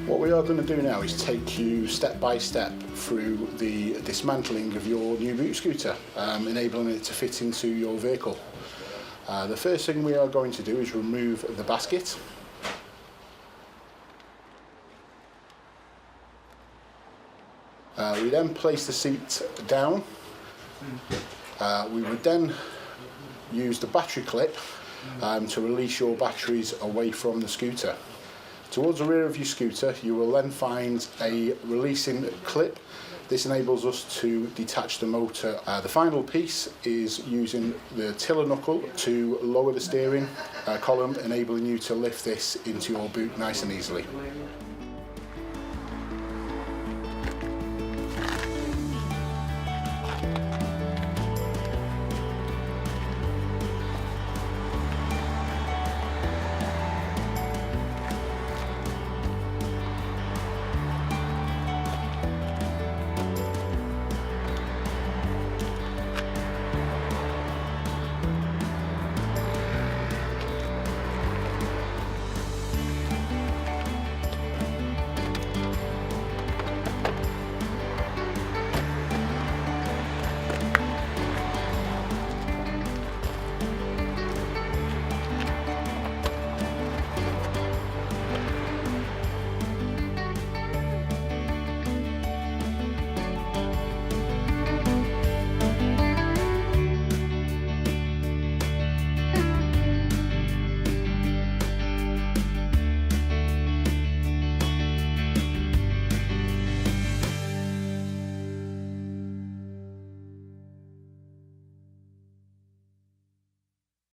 What we are going to do now is take you step by step through the dismantling of your new boot scooter, enabling it to fit into your vehicle. The first thing we are going to do is remove the basket. We then place the seat down. We would then use the battery clip to release your batteries away from the scooter. Towards the rear of your scooter, you will then find a releasing clip. This enables us to detach the motor. The final piece is using the tiller knuckle to lower the steering column, enabling you to lift this into your boot nice and easily.